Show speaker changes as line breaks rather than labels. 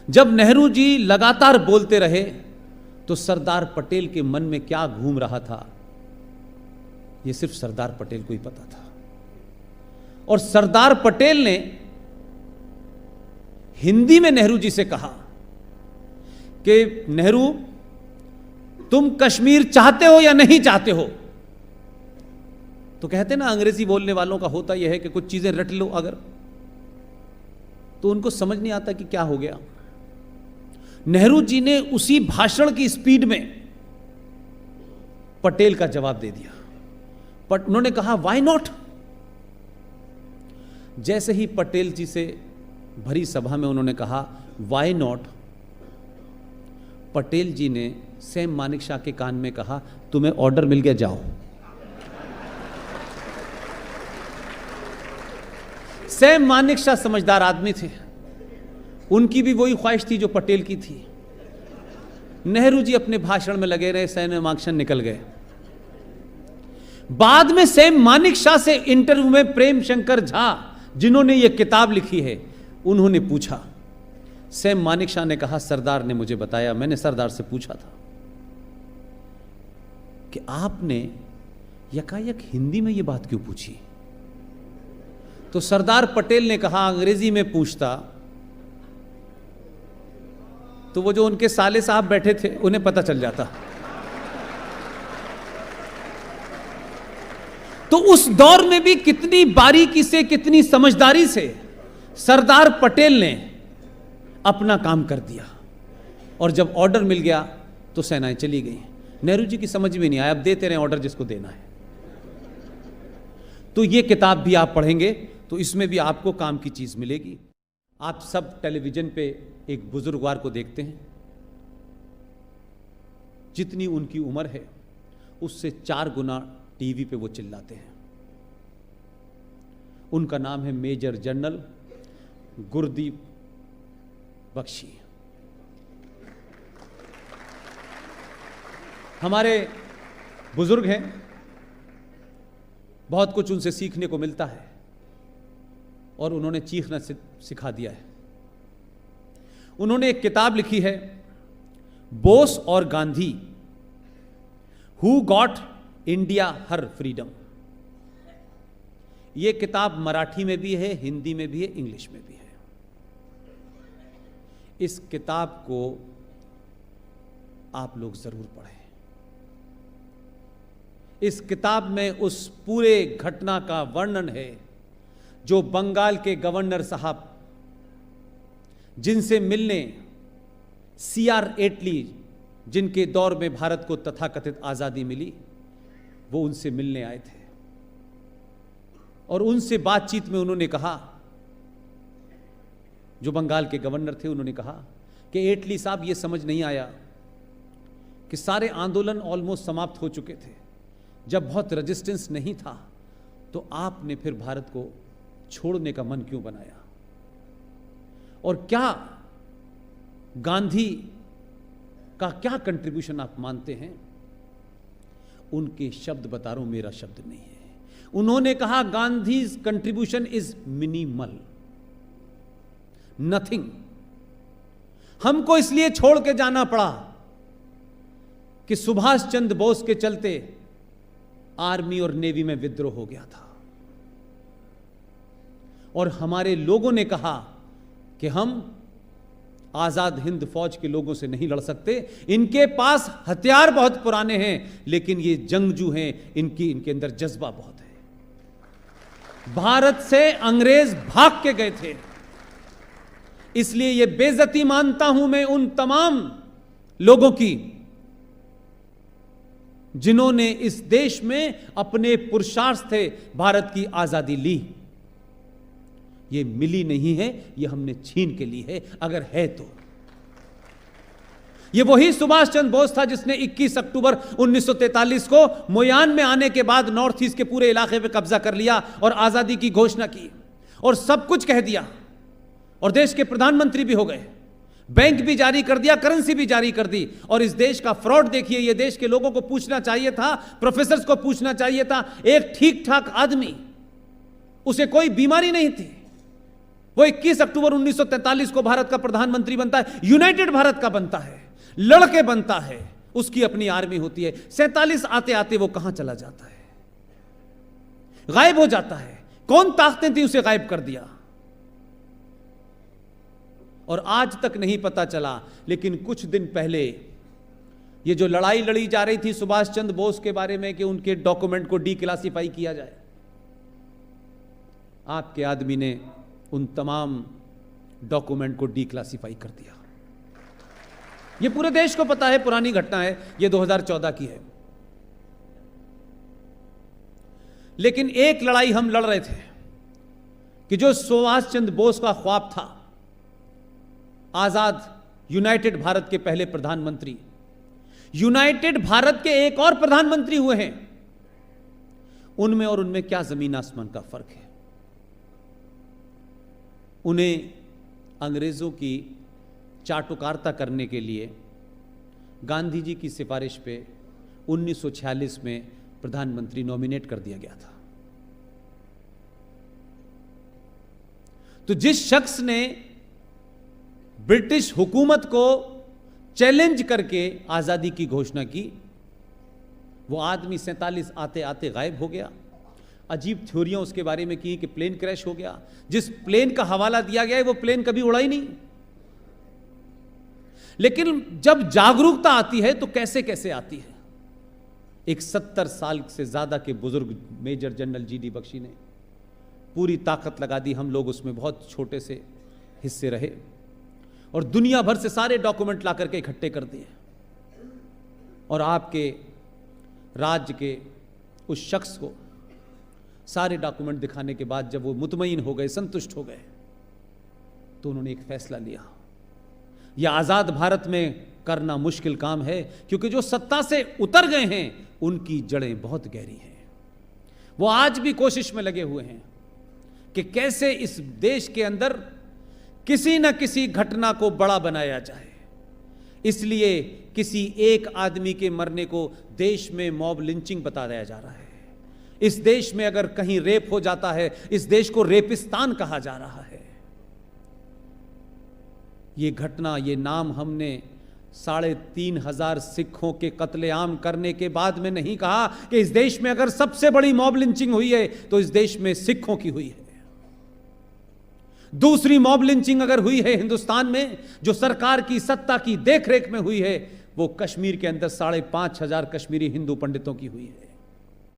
जब नेहरू जी लगातार बोलते रहे तो सरदार पटेल के मन में क्या घूम रहा था, यह सिर्फ सरदार पटेल को ही पता था। और सरदार पटेल ने हिंदी में नेहरू जी से कहा कि नेहरू, तुम कश्मीर चाहते हो या नहीं चाहते हो? तो कहते ना अंग्रेजी बोलने वालों का होता यह है कि कुछ चीजें रट लो अगर, तो उनको समझ नहीं आता कि क्या हो गया। नेहरू जी ने उसी भाषण की स्पीड में पटेल का जवाब दे दिया। बट उन्होंने कहा व्हाई नॉट। जैसे ही पटेल जी से भरी सभा में उन्होंने कहा व्हाई नॉट, पटेल जी ने सैम मानेकशॉ के कान में कहा तुम्हें ऑर्डर मिल गया, जाओ। सैम मानेकशॉ समझदार आदमी थे, उनकी भी वही ख्वाहिश थी जो पटेल की थी। नेहरू जी अपने भाषण में लगे रहे, सैम मानेकशॉ निकल गए। बाद में सैम मानेकशॉ से इंटरव्यू में प्रेम शंकर झा, जिन्होंने यह किताब लिखी है, उन्होंने पूछा, सैम मानेकशॉ ने कहा सरदार ने मुझे बताया, मैंने सरदार से पूछा था कि आपने यकायक हिंदी में यह बात क्यों पूछी? तो सरदार पटेल ने कहा अंग्रेजी में पूछता तो वो जो उनके साले साहब बैठे थे उन्हें पता चल जाता। तो उस दौर में भी कितनी बारीकी से, कितनी समझदारी से सरदार पटेल ने अपना काम कर दिया। और जब ऑर्डर मिल गया तो सेनाएं चली गई। नेहरू जी की समझ में नहीं आया, अब देते रहे ऑर्डर जिसको देना है। तो ये किताब भी आप पढ़ेंगे तो इसमें भी आपको काम की चीज मिलेगी। आप सब टेलीविजन पे एक बुजुर्गवार को देखते हैं, जितनी उनकी उम्र है उससे 4 गुना टीवी पे वो चिल्लाते हैं। उनका नाम है मेजर जनरल गुरदीप बख्शी। हमारे बुजुर्ग हैं, बहुत कुछ उनसे सीखने को मिलता है और उन्होंने चीखना सिखा दिया है। उन्होंने एक किताब लिखी है बोस और Gandhi, who got India her freedom. यह किताब मराठी में भी है, हिंदी में भी है, इंग्लिश में भी है। इस किताब को आप लोग जरूर पढ़ें। इस किताब में उस पूरे घटना का वर्णन है जो बंगाल के गवर्नर साहब जिनसे मिलने CR एटली, जिनके दौर में भारत को तथाकथित आजादी मिली, वो उनसे मिलने आए थे। और उनसे बातचीत में उन्होंने कहा, जो बंगाल के गवर्नर थे, उन्होंने कहा कि एटली साहब ये समझ नहीं आया कि सारे आंदोलन ऑलमोस्ट समाप्त हो चुके थे, जब बहुत रेजिस्टेंस नहीं था तो आपने फिर भारत को छोड़ने का मन क्यों बनाया? और क्या गांधी का क्या कंट्रीब्यूशन आप मानते हैं? उनके शब्द बता रहा हूं, मेरा शब्द नहीं है। उन्होंने कहा Gandhi's contribution is minimal, nothing. हमको इसलिए छोड़ के जाना पड़ा कि सुभाष चंद्र बोस के चलते आर्मी और नेवी में विद्रोह हो गया था और हमारे लोगों ने कहा कि हम आजाद हिंद फौज के लोगों से नहीं लड़ सकते, इनके पास हथियार बहुत पुराने हैं लेकिन ये जंगजू हैं, इनके अंदर जज्बा बहुत है। भारत से अंग्रेज भाग के गए थे, इसलिए ये बेइज्जती मानता हूं मैं उन तमाम लोगों की जिन्होंने इस देश में अपने पुरुषार्थ से भारत की आजादी ली। ये मिली नहीं है, ये हमने छीन के ली है, अगर है तो। ये वही सुभाष चंद्र बोस था जिसने 21 अक्टूबर 1943 को मोयान में आने के बाद नॉर्थ ईस्ट के पूरे इलाके पे कब्जा कर लिया और आजादी की घोषणा की और सब कुछ कह दिया और देश के प्रधानमंत्री भी हो गए, बैंक भी जारी कर दिया, करेंसी भी जारी कर दी। और इस देश का फ्रॉड देखिए, ये देश के लोगों को पूछना चाहिए था, प्रोफेसर्स को पूछना चाहिए था, एक ठीक ठाक आदमी, उसे कोई बीमारी नहीं थी, वो 21 अक्टूबर 1943 को भारत का प्रधानमंत्री बनता है, यूनाइटेड भारत का बनता है, लड़के बनता है, उसकी अपनी आर्मी होती है। 47 आते आते वो कहां चला जाता है, गायब हो जाता है। कौन ताकतें थी उसे गायब कर दिया, और आज तक नहीं पता चला। लेकिन कुछ दिन पहले ये जो लड़ाई लड़ी जा रही थी सुभाष चंद्र बोस के बारे में कि उनके डॉक्यूमेंट को डीक्लासिफाई किया जाए, आपके आदमी ने उन तमाम डॉक्यूमेंट को डीक्लासिफाई कर दिया। ये पूरे देश को पता है, पुरानी घटना है, ये 2014 की है। लेकिन एक लड़ाई हम लड़ रहे थे कि जो सुभाष चंद्र बोस का ख्वाब था, आजाद यूनाइटेड भारत के पहले प्रधानमंत्री, यूनाइटेड भारत के एक और प्रधानमंत्री हुए हैं, उनमें और उनमें क्या जमीन आसमान का फर्क है। उन्हें अंग्रेजों की चाटुकारिता करने के लिए गांधी जी की सिफारिश पे 1946 में प्रधानमंत्री नॉमिनेट कर दिया गया था। तो जिस शख्स ने ब्रिटिश हुकूमत को चैलेंज करके आजादी की घोषणा की, वो आदमी 47 आते आते गायब हो गया। अजीब थ्योरियां उसके बारे में की कि प्लेन क्रैश हो गया। जिस प्लेन का हवाला दिया गया है वो प्लेन कभी उड़ा ही नहीं। लेकिन जब जागरूकता आती है तो कैसे कैसे आती है। एक 70 साल से ज्यादा के बुजुर्ग मेजर जनरल जीडी बख्शी ने पूरी ताकत लगा दी, हम लोग उसमें बहुत छोटे से हिस्से रहे और दुनिया भर से सारे डॉक्यूमेंट ला करके इकट्ठे कर दिए। और आपके राज्य के उस शख्स को सारे डॉक्यूमेंट दिखाने के बाद जब वो मुतमईन हो गए, संतुष्ट हो गए, तो उन्होंने एक फैसला लिया। यह आजाद भारत में करना मुश्किल काम है, क्योंकि जो सत्ता से उतर गए हैं उनकी जड़ें बहुत गहरी हैं। वो आज भी कोशिश में लगे हुए हैं कि कैसे इस देश के अंदर किसी न किसी घटना को बड़ा बनाया जाए। इसलिए किसी एक आदमी के मरने को देश में मॉब लिंचिंग बताया जा रहा है। इस देश में अगर कहीं रेप हो जाता है, इस देश को रेपिस्तान कहा जा रहा है। ये घटना, ये नाम हमने 3,500 सिखों के कत्लेआम करने के बाद में नहीं कहा कि इस देश में अगर सबसे बड़ी मॉब लिंचिंग हुई है तो इस देश में सिखों की हुई है। दूसरी मॉब लिंचिंग अगर हुई है हिंदुस्तान में, जो सरकार की सत्ता की देखरेख में हुई है, वो कश्मीर के अंदर 5,500 कश्मीरी हिंदू पंडितों की हुई है।